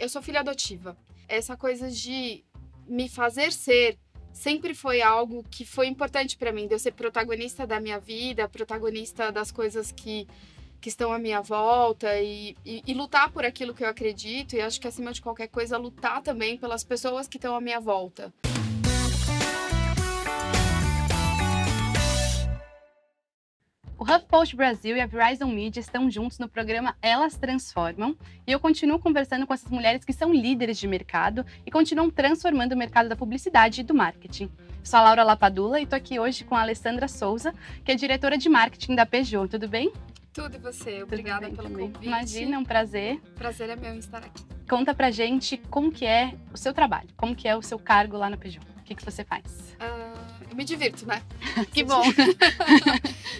eu sou filha adotiva. Essa coisa de me fazer ser sempre foi algo que foi importante para mim, de eu ser protagonista da minha vida, protagonista das coisas que estão à minha volta e lutar por aquilo que eu acredito. E acho que, acima de qualquer coisa, lutar também pelas pessoas que estão à minha volta. O HuffPost Brasil e a Verizon Media estão juntos no programa Elas Transformam, e eu continuo conversando com essas mulheres que são líderes de mercado e continuam transformando o mercado da publicidade e do marketing. Eu sou a Laura Lapadula e estou aqui hoje com a Alessandra Souza, que é diretora de marketing da Peugeot. Tudo bem? Tudo, e você? Obrigada pelo convite. Imagina, é um prazer. Prazer é meu em estar aqui. Conta pra gente como que é o seu trabalho, como que é o seu cargo lá na Peugeot. O que você faz? Eu me divirto, né? Que bom!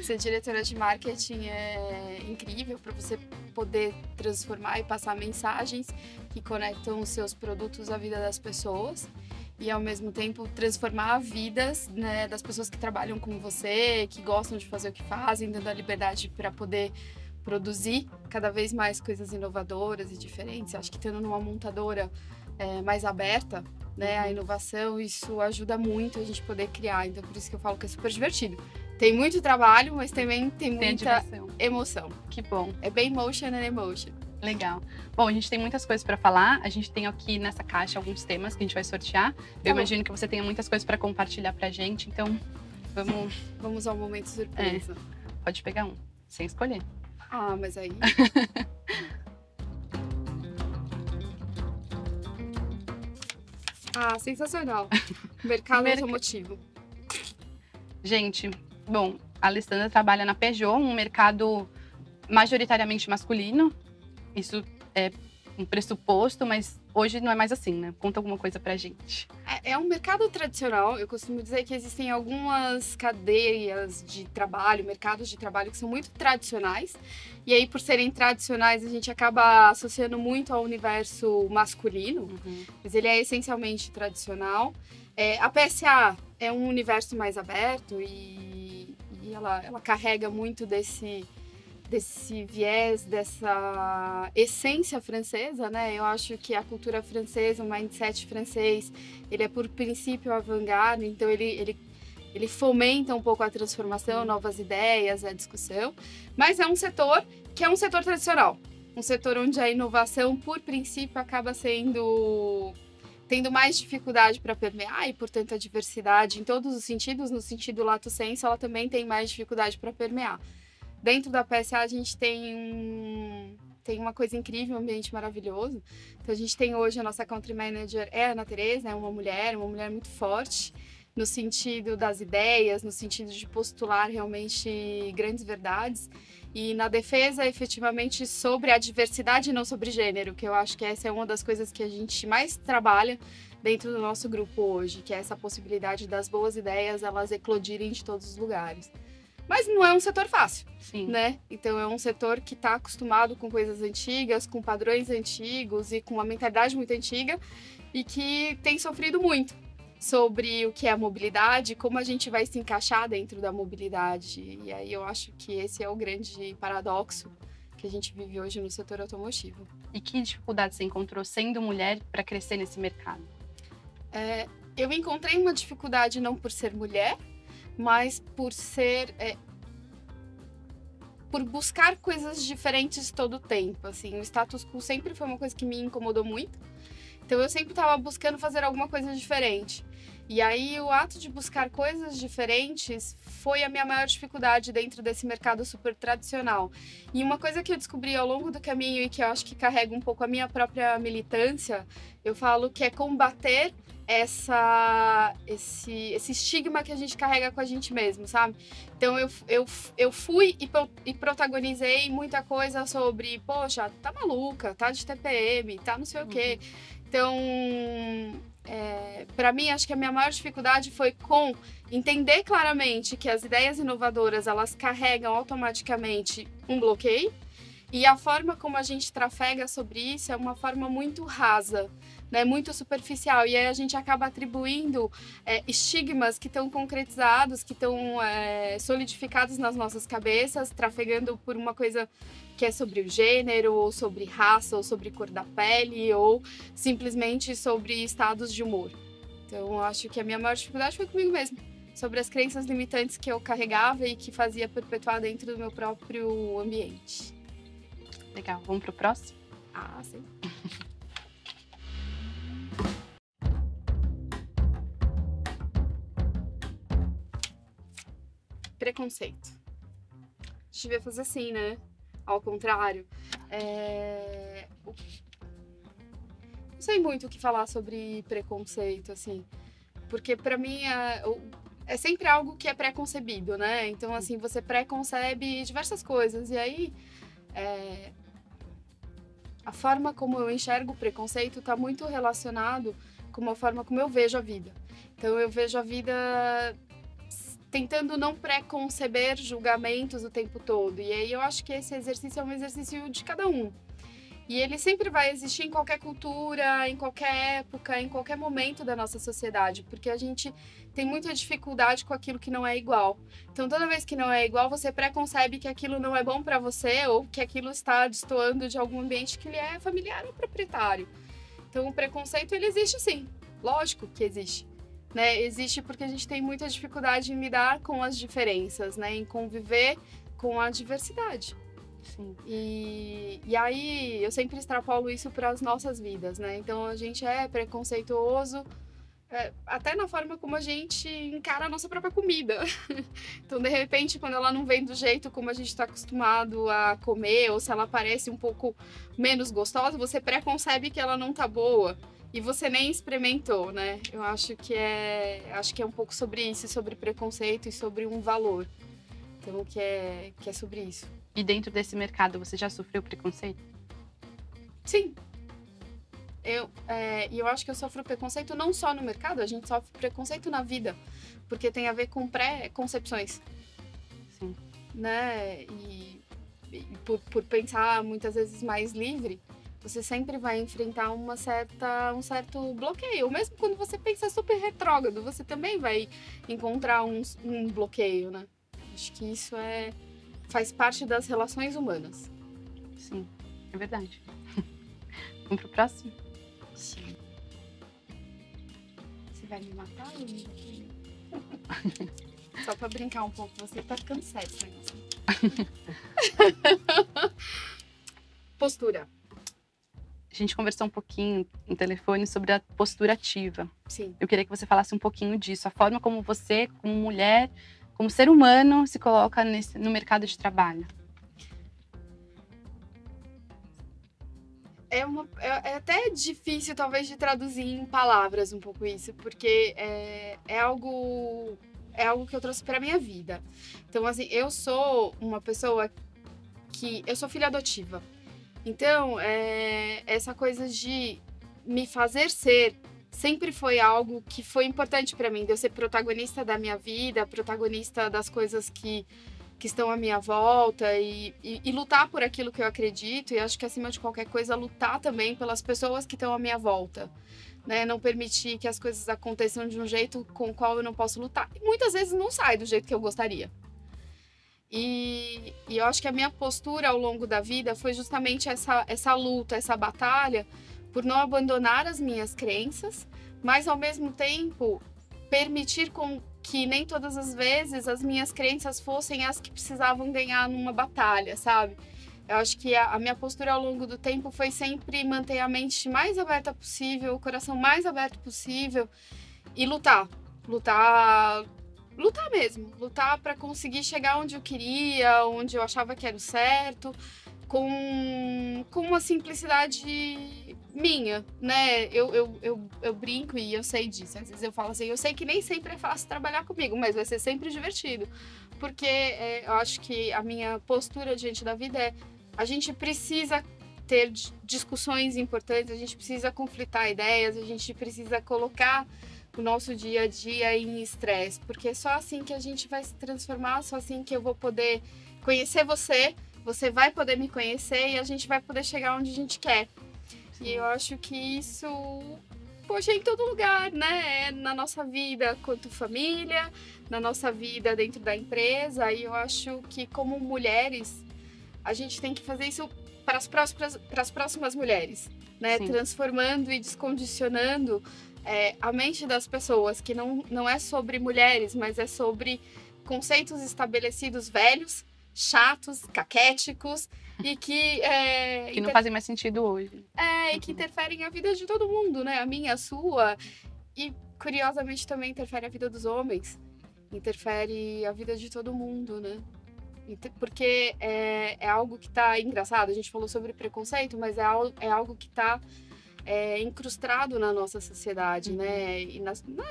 Ser diretora de marketing é incrível para você poder transformar e passar mensagens que conectam os seus produtos à vida das pessoas e, ao mesmo tempo, transformar vidas, né, das pessoas que trabalham com você, que gostam de fazer o que fazem, dando a liberdade para poder produzir cada vez mais coisas inovadoras e diferentes. Acho que tendo numa montadora mais aberta, né, a inovação, isso ajuda muito a gente poder criar. Então, por isso que eu falo que é super divertido. Tem muito trabalho, mas também tem muita emoção. Que bom. É bem motion and emotion. Legal. Bom, a gente tem muitas coisas para falar. A gente tem aqui nessa caixa alguns temas que a gente vai sortear. Eu imagino que você tenha muitas coisas para compartilhar pra gente, então vamos ao momento surpresa. Pode pegar um, sem escolher. Ah, mas aí... sensacional. Mercado automotivo. Gente, bom, a Alessandra trabalha na Peugeot, um mercado majoritariamente masculino. Isso é um pressuposto, mas hoje não é mais assim, né? Conta alguma coisa pra gente. É um mercado tradicional. Eu costumo dizer que existem algumas cadeias de trabalho, mercados de trabalho que são muito tradicionais. E aí, por serem tradicionais, a gente acaba associando muito ao universo masculino. Mas ele é essencialmente tradicional. A PSA é um universo mais aberto e ela carrega muito desse viés, dessa essência francesa, né? Eu acho que a cultura francesa, o mindset francês, ele é por princípio avant-garde, então ele fomenta um pouco a transformação, novas ideias, a discussão, mas é um setor que é um setor tradicional, um setor onde a inovação, por princípio, acaba tendo mais dificuldade para permear e, portanto, a diversidade em todos os sentidos, no sentido lato sensu, ela também tem mais dificuldade para permear. Dentro da PSA a gente tem uma coisa incrível, um ambiente maravilhoso. Então a gente tem hoje a nossa Country Manager, é a Ana Tereza, é uma mulher muito forte no sentido das ideias, no sentido de postular realmente grandes verdades. E na defesa, efetivamente, sobre a diversidade e não sobre gênero, que eu acho que essa é uma das coisas que a gente mais trabalha dentro do nosso grupo hoje, que é essa possibilidade das boas ideias, elas eclodirem de todos os lugares. Mas não é um setor fácil, né? Então é um setor que está acostumado com coisas antigas, com padrões antigos e com uma mentalidade muito antiga e que tem sofrido muito sobre o que é a mobilidade, como a gente vai se encaixar dentro da mobilidade. E aí eu acho que esse é o grande paradoxo que a gente vive hoje no setor automotivo. E que dificuldade você encontrou sendo mulher para crescer nesse mercado? Eu encontrei uma dificuldade não por ser mulher, mas por por buscar coisas diferentes todo o tempo, assim. O status quo sempre foi uma coisa que me incomodou muito, então eu sempre estava buscando fazer alguma coisa diferente. E aí o ato de buscar coisas diferentes foi a minha maior dificuldade dentro desse mercado super tradicional. E uma coisa que eu descobri ao longo do caminho e que eu acho que carrega um pouco a minha própria militância, eu falo que é combater esse estigma que a gente carrega com a gente mesmo, sabe? Então eu fui e protagonizei muita coisa sobre, poxa, tá maluca, tá de TPM, tá não sei o quê. Então, para mim, acho que a minha maior dificuldade foi com entender claramente que as ideias inovadoras, elas carregam automaticamente um bloqueio E a forma como a gente trafega sobre isso é uma forma muito rasa, né? Muito superficial. E aí a gente acaba atribuindo estigmas que estão concretizados, que estão solidificados nas nossas cabeças, trafegando por uma coisa que é sobre o gênero, ou sobre raça, ou sobre cor da pele, ou simplesmente sobre estados de humor. Então, eu acho que a minha maior dificuldade foi comigo mesma, sobre as crenças limitantes que eu carregava e que fazia perpetuar dentro do meu próprio ambiente. Legal, vamos pro próximo? Ah, sim. Preconceito. A gente devia fazer assim, né? Ao contrário. Não sei muito o que falar sobre preconceito, assim. Porque pra mim é sempre algo que é pré-concebido, né? Então, assim, você pré-concebe diversas coisas. E aí, a forma como eu enxergo o preconceito está muito relacionado com a forma como eu vejo a vida. Então, eu vejo a vida tentando não pré-conceber julgamentos o tempo todo. E aí, eu acho que esse exercício é um exercício de cada um. E ele sempre vai existir em qualquer cultura, em qualquer época, em qualquer momento da nossa sociedade, porque a gente tem muita dificuldade com aquilo que não é igual. Então, toda vez que não é igual, você preconcebe que aquilo não é bom para você ou que aquilo está destoando de algum ambiente que lhe é familiar ou proprietário. Então, o preconceito, ele existe sim. Lógico que existe. Né? Existe porque a gente tem muita dificuldade em lidar com as diferenças, né? Em conviver com a diversidade. Sim. E aí eu sempre extrapolo isso para as nossas vidas, né? Então a gente é preconceituoso até na forma como a gente encara a nossa própria comida. Então, de repente, quando ela não vem do jeito como a gente está acostumado a comer, ou se ela parece um pouco menos gostosa, você preconcebe que ela não tá boa e você nem experimentou, né? Eu acho que é um pouco sobre isso, sobre preconceito e sobre um valor. Então, que é sobre isso. E dentro desse mercado, você já sofreu preconceito? Sim. E eu acho que eu sofro preconceito não só no mercado, a gente sofre preconceito na vida. Porque tem a ver com pré-concepções. Sim. Né? E por pensar muitas vezes mais livre, você sempre vai enfrentar um certo bloqueio. Mesmo quando você pensa super retrógrado, você também vai encontrar um bloqueio, né? Acho que isso faz parte das relações humanas. Sim, é verdade. Vamos pro próximo? Sim. Você vai me matar, Luna? Só pra brincar um pouco, você tá ficando sério esse negócio. Postura. A gente conversou um pouquinho no telefone sobre a postura ativa. Sim. Eu queria que você falasse um pouquinho disso, a forma como você, como mulher, como ser humano, se coloca no mercado de trabalho. É até difícil, talvez, de traduzir em palavras um pouco isso, porque é algo que eu trouxe para minha vida. Então, assim, eu sou uma pessoa eu sou filha adotiva. Então, essa coisa de me fazer ser sempre foi algo que foi importante para mim, de eu ser protagonista da minha vida, protagonista das coisas que estão à minha volta e lutar por aquilo que eu acredito. E acho que, acima de qualquer coisa, lutar também pelas pessoas que estão à minha volta. Né? Não permitir que as coisas aconteçam de um jeito com o qual eu não posso lutar. E muitas vezes não sai do jeito que eu gostaria. E eu acho que a minha postura ao longo da vida foi justamente essa luta, essa batalha por não abandonar as minhas crenças, mas, ao mesmo tempo, permitir que nem todas as vezes as minhas crenças fossem as que precisavam ganhar numa batalha, sabe? Eu acho que a minha postura ao longo do tempo foi sempre manter a mente mais aberta possível, o coração mais aberto possível e lutar mesmo, lutar para conseguir chegar onde eu queria, onde eu achava que era o certo, com uma simplicidade minha, né? Eu brinco e eu sei disso. Às vezes eu falo assim, eu sei que nem sempre é fácil trabalhar comigo, mas vai ser sempre divertido. Porque eu acho que a minha postura diante da vida a gente precisa ter discussões importantes, a gente precisa conflitar ideias, a gente precisa colocar o nosso dia a dia em estresse, porque é só assim que a gente vai se transformar, só assim que eu vou poder conhecer você você vai poder me conhecer e a gente vai poder chegar onde a gente quer. Sim. E eu acho que isso, poxa, é em todo lugar, né? É na nossa vida quanto família, na nossa vida dentro da empresa. E eu acho que como mulheres, a gente tem que fazer isso para as próximas mulheres, né? Sim. Transformando e descondicionando a mente das pessoas, que não é sobre mulheres, mas é sobre conceitos estabelecidos velhos, chatos, caquéticos e que não fazem mais sentido hoje. E que interferem na vida de todo mundo, né? A minha, a sua. E, curiosamente, também interfere a vida dos homens. Interfere a vida de todo mundo, né? Porque é algo que tá engraçado. A gente falou sobre preconceito, mas é algo que tá incrustado na nossa sociedade, né? E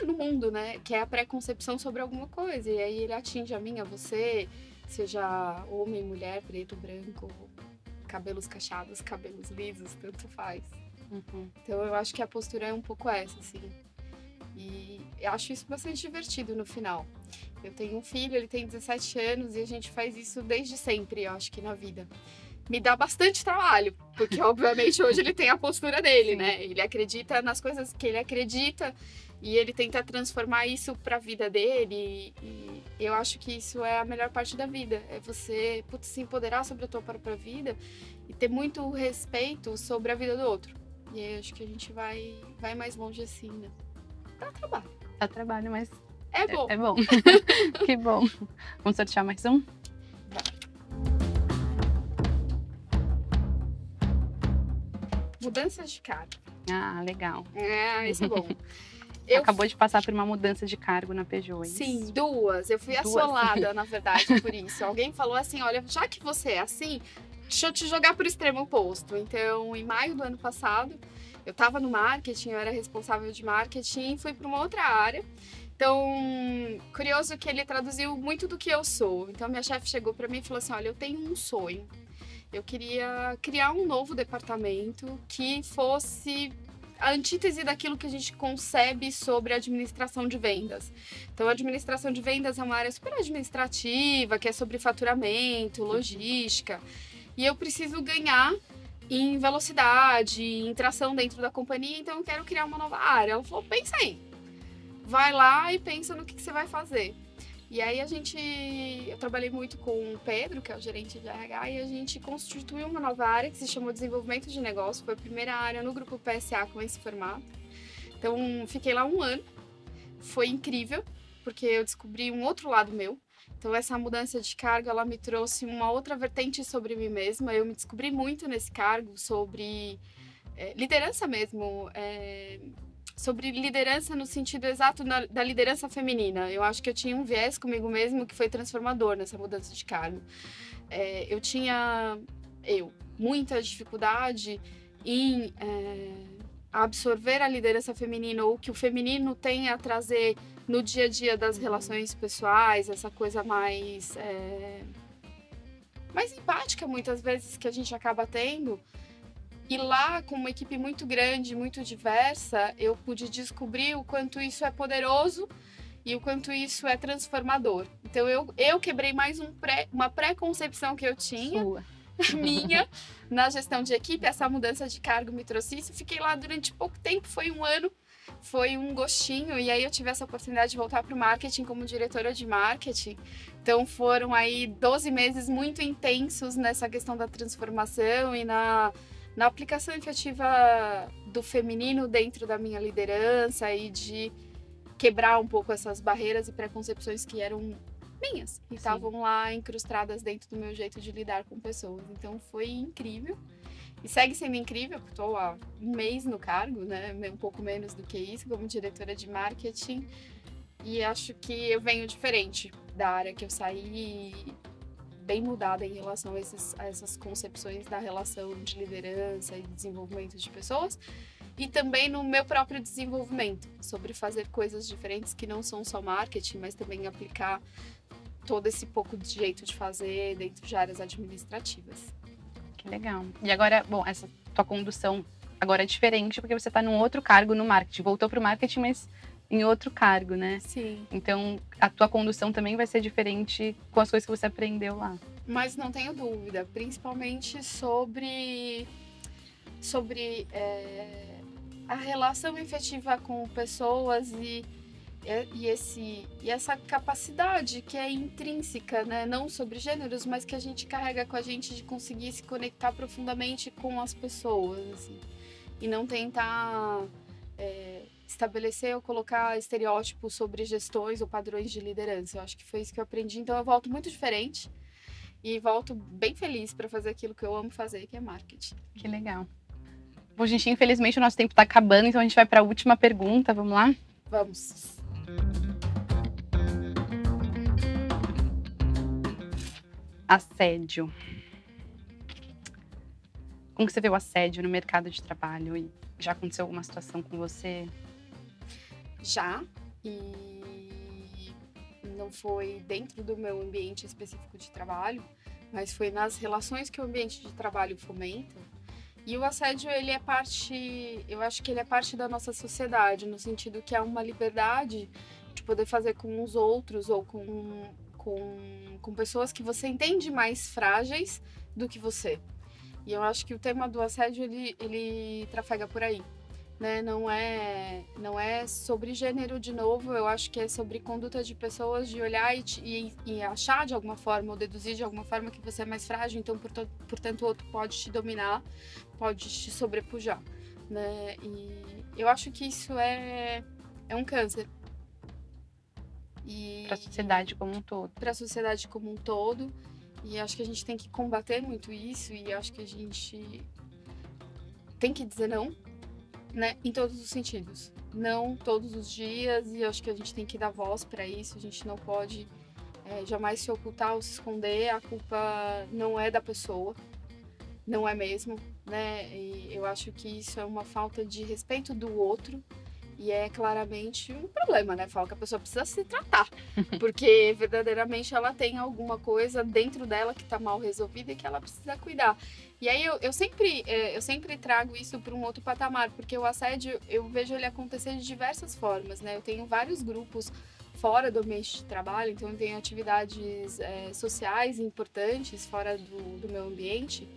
no mundo, né? Que é a preconcepção sobre alguma coisa. E aí ele atinge a mim, a você, seja homem, mulher, preto, branco, cabelos cacheados, cabelos lisos, tanto faz. Então eu acho que a postura é um pouco essa, assim. E eu acho isso bastante divertido no final. Eu tenho um filho, ele tem 17 anos e a gente faz isso desde sempre, eu acho que na vida. Me dá bastante trabalho, porque obviamente hoje ele tem a postura dele, né? Ele acredita nas coisas que ele acredita e ele tenta transformar isso para a vida dele. E eu acho que isso é a melhor parte da vida, é você se empoderar sobre a tua própria vida e ter muito respeito sobre a vida do outro. E aí eu acho que a gente vai mais longe assim, né? Dá trabalho. Dá trabalho, mas é bom. É bom. Que bom. Vamos sortear mais um? Mudanças de cargo. Ah, legal. Isso é bom. Acabou de passar por uma mudança de cargo na Peugeot. Sim, duas. Eu fui assolada, na verdade, por isso. Alguém falou assim, olha, já que você é assim, deixa eu te jogar pro extremo oposto. Então, em maio do ano passado, eu estava no marketing, eu era responsável de marketing e fui para uma outra área. Então, curioso que ele traduziu muito do que eu sou. Então, minha chefe chegou para mim e falou assim, olha, eu tenho um sonho. Eu queria criar um novo departamento que fosse a antítese daquilo que a gente concebe sobre a administração de vendas. Então, a administração de vendas é uma área super administrativa, que é sobre faturamento, logística. E eu preciso ganhar em velocidade, em tração dentro da companhia, então eu quero criar uma nova área. Ela falou, pensa aí. Vai lá e pensa no que você vai fazer. E aí eu trabalhei muito com o Pedro, que é o gerente de RH, e a gente constituiu uma nova área que se chamou Desenvolvimento de Negócio. Foi a primeira área no grupo PSA com esse formato. Então, fiquei lá 1 ano. Foi incrível, porque eu descobri um outro lado meu. Então, essa mudança de cargo, ela me trouxe uma outra vertente sobre mim mesma. Eu me descobri muito nesse cargo sobre liderança mesmo, sobre liderança no sentido exato da liderança feminina. Eu acho que eu tinha um viés comigo mesmo que foi transformador nessa mudança de cargo. Eu tinha muita dificuldade em absorver a liderança feminina ou que o feminino tem a trazer no dia a dia das relações pessoais, essa coisa mais empática muitas vezes que a gente acaba tendo. E lá, com uma equipe muito grande, muito diversa, eu pude descobrir o quanto isso é poderoso e o quanto isso é transformador. Então, eu quebrei mais uma pré-concepção que eu tinha, minha, na gestão de equipe. Essa mudança de cargo me trouxe isso. Fiquei lá durante pouco tempo, foi 1 ano, foi um gostinho. E aí eu tive essa oportunidade de voltar para o marketing como diretora de marketing. Então, foram aí 12 meses muito intensos nessa questão da transformação e na aplicação efetiva do feminino dentro da minha liderança e de quebrar um pouco essas barreiras e preconcepções que eram minhas e estavam lá incrustadas dentro do meu jeito de lidar com pessoas. Então foi incrível e segue sendo incrível, porque estou há 1 mês no cargo, né? Um pouco menos do que isso, como diretora de marketing, e acho que eu venho diferente da área que eu saí, bem mudada em relação a essas concepções da relação de liderança e desenvolvimento de pessoas e também no meu próprio desenvolvimento, sobre fazer coisas diferentes que não são só marketing, mas também aplicar todo esse pouco de jeito de fazer dentro de áreas administrativas. Que legal. E agora, bom, essa tua condução agora é diferente porque você está num outro cargo no marketing. Voltou para o marketing, mas em outro cargo, né? Sim. Então, a tua condução também vai ser diferente com as coisas que você aprendeu lá. Mas não tenho dúvida, principalmente sobre a relação efetiva com pessoas e essa capacidade que é intrínseca, né? Não sobre gêneros, mas que a gente carrega com a gente de conseguir se conectar profundamente com as pessoas, assim, e não tentar estabelecer ou colocar estereótipos sobre gestões ou padrões de liderança. Eu acho que foi isso que eu aprendi, então eu volto muito diferente e volto bem feliz para fazer aquilo que eu amo fazer, que é marketing. Que legal. Bom, gente, infelizmente o nosso tempo está acabando, então a gente vai para a última pergunta. Vamos lá? Vamos. Assédio. Como que você vê o assédio no mercado de trabalho? E já aconteceu alguma situação com você? Já, e não foi dentro do meu ambiente específico de trabalho, mas foi nas relações que o ambiente de trabalho fomenta. E o assédio, ele é parte, eu acho que ele é parte da nossa sociedade, no sentido que é uma liberdade de poder fazer com os outros ou com pessoas que você entende mais frágeis do que você. E eu acho que o tema do assédio, ele trafega por aí, né? Não é sobre gênero, de novo, eu acho que é sobre conduta de pessoas, de olhar e achar de alguma forma, ou deduzir de alguma forma que você é mais frágil, então, portanto, o outro pode te dominar, pode te sobrepujar, né? E eu acho que isso é um câncer. Para a sociedade como um todo. Para a sociedade como um todo. E acho que a gente tem que combater muito isso, e acho que a gente tem que dizer não, né? Em todos os sentidos. Não todos os dias, e acho que a gente tem que dar voz para isso. A gente não pode jamais se ocultar ou se esconder. A culpa não é da pessoa, não é mesmo, né? E eu acho que isso é uma falta de respeito do outro. E é claramente um problema, né? Fala que a pessoa precisa se tratar, porque verdadeiramente ela tem alguma coisa dentro dela que tá mal resolvida e que ela precisa cuidar. E aí eu sempre trago isso para um outro patamar, porque o assédio, eu vejo ele acontecer de diversas formas, né? Eu tenho vários grupos fora do ambiente de trabalho, então eu tenho atividades sociais importantes fora do meu ambiente.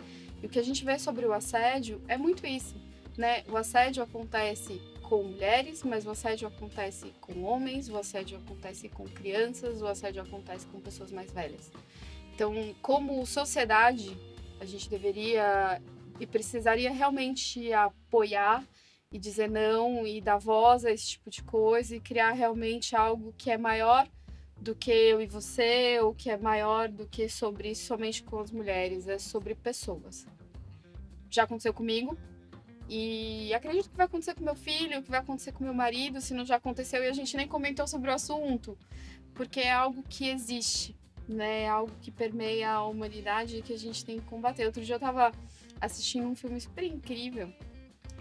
E o que a gente vê sobre o assédio é muito isso, né? O assédio acontece com mulheres, mas o assédio acontece com homens, o assédio acontece com crianças, o assédio acontece com pessoas mais velhas. Então, como sociedade, a gente deveria e precisaria realmente apoiar e dizer não e dar voz a esse tipo de coisa e criar realmente algo que é maior do que eu e você, ou que é maior do que sobre somente com as mulheres, é sobre pessoas. Já aconteceu comigo. E acredito que vai acontecer com meu filho, que vai acontecer com meu marido, se não já aconteceu e a gente nem comentou sobre o assunto, porque é algo que existe, né? É algo que permeia a humanidade e que a gente tem que combater. Outro dia eu tava assistindo um filme super incrível,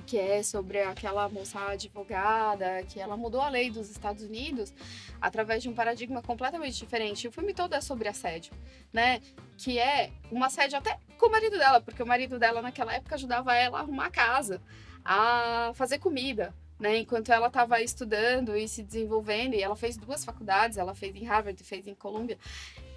que é sobre aquela moça advogada, que ela mudou a lei dos Estados Unidos através de um paradigma completamente diferente. O filme todo é sobre assédio, né? Que é um assédio até com o marido dela, porque o marido dela naquela época ajudava ela a arrumar a casa, a fazer comida, né? Enquanto ela estava estudando e se desenvolvendo, e ela fez 2 faculdades, ela fez em Harvard e fez em Columbia.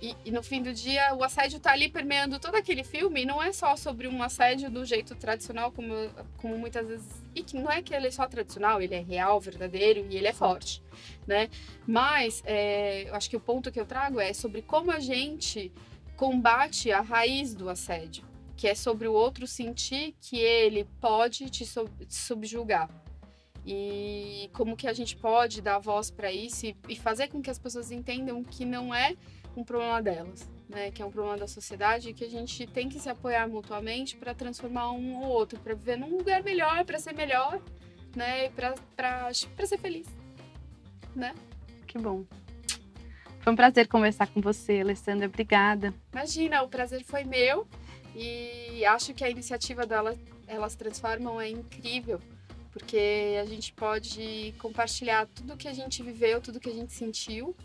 E no fim do dia, o assédio tá ali permeando todo aquele filme, e não é só sobre um assédio do jeito tradicional, como muitas vezes... E que não é que ele é só tradicional, ele é real, verdadeiro, e ele é forte, né? Mas, eu acho que o ponto que eu trago é sobre como a gente combate a raiz do assédio, que é sobre o outro sentir que ele pode te subjugar. E como que a gente pode dar voz para isso e fazer com que as pessoas entendam que não é um problema delas, né? Que é um problema da sociedade e que a gente tem que se apoiar mutuamente para transformar um ou outro, para viver num lugar melhor, para ser melhor, né? E para ser feliz, né? Que bom. Foi um prazer conversar com você, Alessandra. Obrigada. Imagina, o prazer foi meu e acho que a iniciativa dela, Elas Transformam, é incrível, porque a gente pode compartilhar tudo que a gente viveu, tudo que a gente sentiu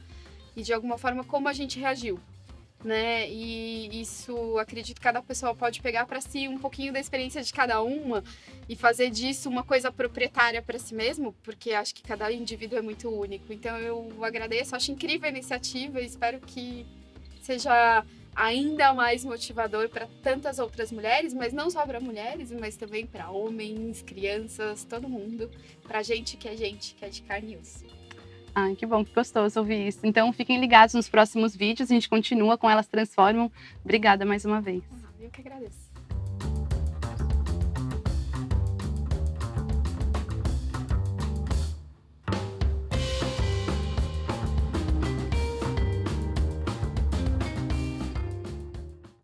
e de alguma forma como a gente reagiu, né? E isso, acredito que cada pessoa pode pegar para si um pouquinho da experiência de cada uma e fazer disso uma coisa proprietária para si mesmo, porque acho que cada indivíduo é muito único. Então eu agradeço, acho incrível a iniciativa e espero que seja ainda mais motivador para tantas outras mulheres, mas não só para mulheres, mas também para homens, crianças, todo mundo, para gente que é de carne e osso. Ai, que bom, que gostoso ouvir isso. Então, fiquem ligados nos próximos vídeos, a gente continua com Elas Transformam. Obrigada mais uma vez. Eu que agradeço.